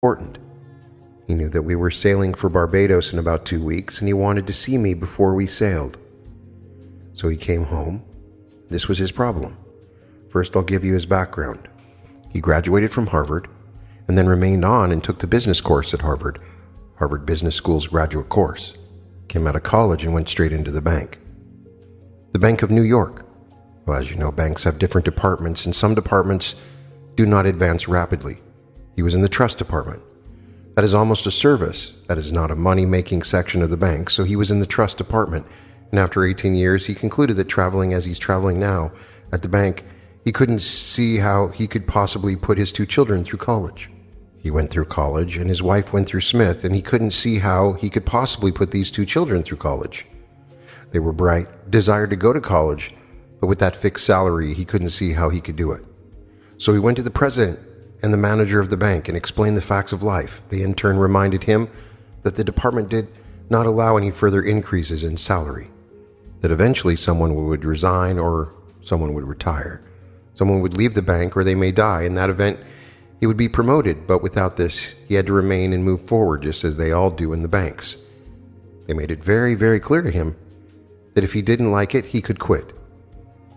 important. He knew that we were sailing for Barbados in about 2 weeks, and he wanted to see me before we sailed. So he came home. This was his problem. First, I'll give you his background. He graduated from Harvard, and then remained on and took the business course at Harvard Business School's graduate course. Came out of college and went straight into the bank. The Bank of New York. Well, as you know, banks have different departments, and some departments do not advance rapidly. He was in the trust department. That is almost a service. That is not a money-making section of the bank, so he was in the trust department. And after 18 years, he concluded that traveling as he's traveling now at the bank, he couldn't see how he could possibly put his 2 children through college. He went through college, and his wife went through Smith, and he couldn't see how he could possibly put these 2 children through college. They were bright, desired to go to college, but with that fixed salary, he couldn't see how he could do it. So he went to the president and the manager of the bank and explained the facts of life. They in turn reminded him that the department did not allow any further increases in salary, that eventually someone would resign or someone would retire. Someone would leave the bank or they may die. In that event, he would be promoted, but without this, he had to remain and move forward just as they all do in the banks. They made it very, very clear to him that if he didn't like it, he could quit.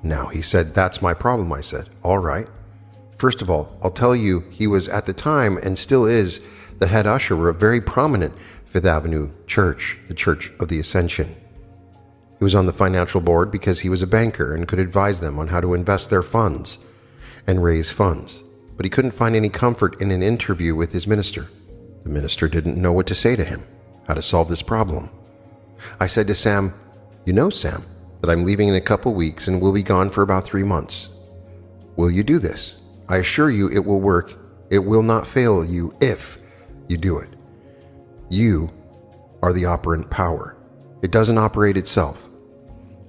Now, he said, "That's my problem." I said, "All right. First of all, I'll tell you, he was at the time and still is the head usher of a very prominent Fifth Avenue church, the Church of the Ascension. He was on the financial board because he was a banker and could advise them on how to invest their funds and raise funds. But he couldn't find any comfort in an interview with his minister. The minister didn't know what to say to him, how to solve this problem. I said to Sam, "You know, Sam, that I'm leaving in a couple weeks and will be gone for about 3 months. Will you do this? I assure you it will work. It will not fail you if you do it. You are the operant power. It doesn't operate itself.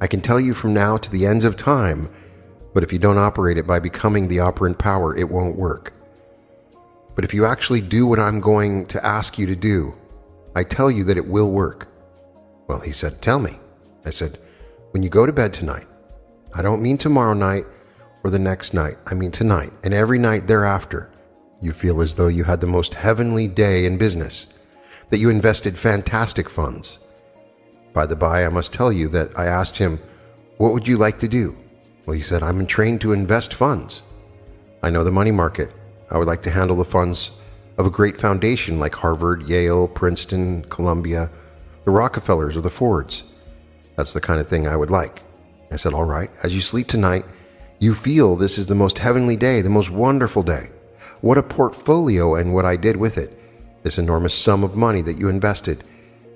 I can tell you from now to the ends of time, but if you don't operate it by becoming the operant power, it won't work. But if you actually do what I'm going to ask you to do, I tell you that it will work." Well, he said, "Tell me." I said, "When you go to bed tonight, I don't mean tomorrow night or the next night, I mean tonight and every night thereafter, you feel as though you had the most heavenly day in business, that you invested fantastic funds." By the by, I must tell you that I asked him, "What would you like to do?" Well, he said, "I'm trained to invest funds. I know the money market. I would like to handle the funds of a great foundation like Harvard, Yale, Princeton, Columbia, the Rockefellers or the Fords. That's the kind of thing I would like." I said, "All right, as you sleep tonight, you feel this is the most heavenly day, the most wonderful day. What a portfolio and what I did with it, this enormous sum of money that you invested,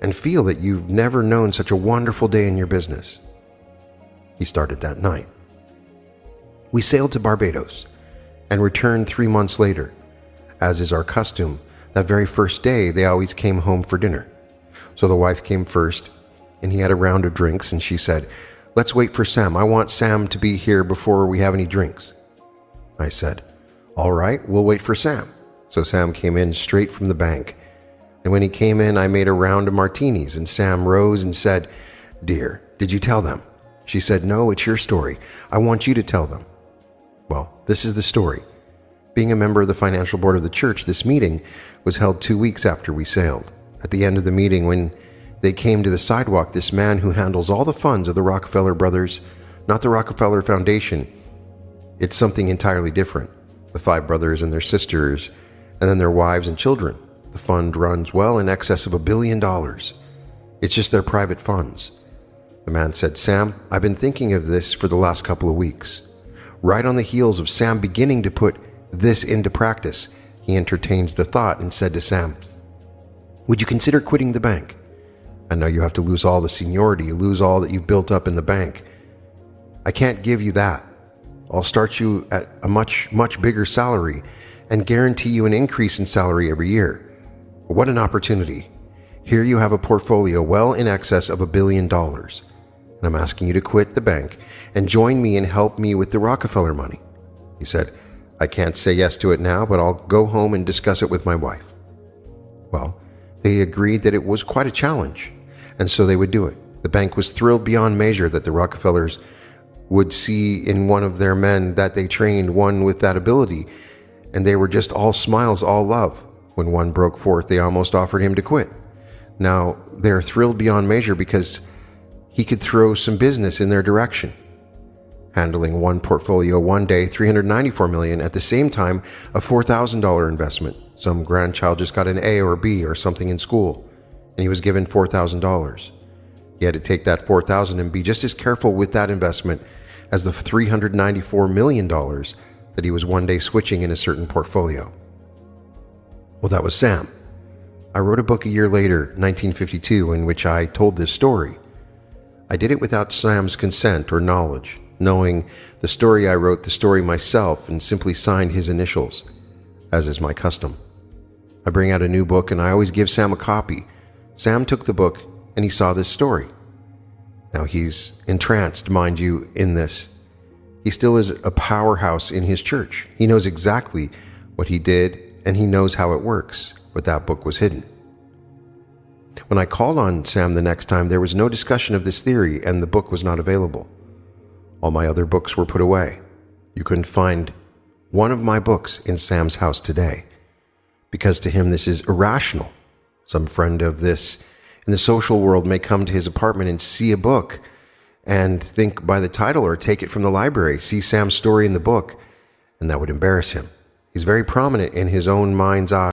and feel that you've never known such a wonderful day in your business." He started that night. We sailed to Barbados and returned 3 months later. As is our custom, that very first day they always came home for dinner. So the wife came first, and he had a round of drinks, and she said, "Let's wait for Sam. I want Sam to be here before we have any drinks." I said, "All right, we'll wait for Sam." So Sam came in straight from the bank. And when he came in, I made a round of martinis, and Sam rose and said, "Dear, did you tell them?" She said, "No, it's your story. I want you to tell them." Well, this is the story. Being a member of the financial board of the church, this meeting was held 2 weeks after we sailed. At the end of the meeting, when they came to the sidewalk, this man who handles all the funds of the Rockefeller brothers, not the Rockefeller Foundation, it's something entirely different. The 5 brothers and their sisters, and then their wives and children. The fund runs well in excess of $1 billion. It's just their private funds. The man said, "Sam, I've been thinking of this for the last couple of weeks." Right on the heels of Sam beginning to put this into practice, he entertains the thought and said to Sam, "Would you consider quitting the bank? I know you have to lose all the seniority, lose all that you've built up in the bank. I can't give you that. I'll start you at a much, much bigger salary and guarantee you an increase in salary every year. What an opportunity. Here you have a portfolio well in excess of $1 billion. And I'm asking you to quit the bank and join me and help me with the Rockefeller money." He said, "I can't say yes to it now, but I'll go home and discuss it with my wife." Well, they agreed that it was quite a challenge, and so they would do it. The bank was thrilled beyond measure that the Rockefellers would see in one of their men that they trained one with that ability, and they were just all smiles, all love. When one broke forth, they almost offered him to quit. Now, they're thrilled beyond measure because he could throw some business in their direction. Handling one portfolio one day, $394 million, at the same time, a $4,000 investment. Some grandchild just got an A or B or something in school, and he was given $4,000. He had to take that $4,000 and be just as careful with that investment as the $394 million that he was one day switching in a certain portfolio. Well, that was Sam. I wrote a book a year later, 1952, in which I told this story. I did it without Sam's consent or knowledge, knowing the story I wrote the story myself and simply signed his initials, as is my custom. I bring out a new book and I always give Sam a copy. Sam took the book and he saw this story. Now he's entranced, mind you, in this. He still is a powerhouse in his church. He knows exactly what he did and he knows how it works, but that book was hidden. When I called on Sam the next time, there was no discussion of this theory and the book was not available. All my other books were put away. You couldn't find one of my books in Sam's house today, because to him this is irrational. Some friend of this in the social world may come to his apartment and see a book and think by the title or take it from the library, see Sam's story in the book, and that would embarrass him. He's very prominent in his own mind's eye.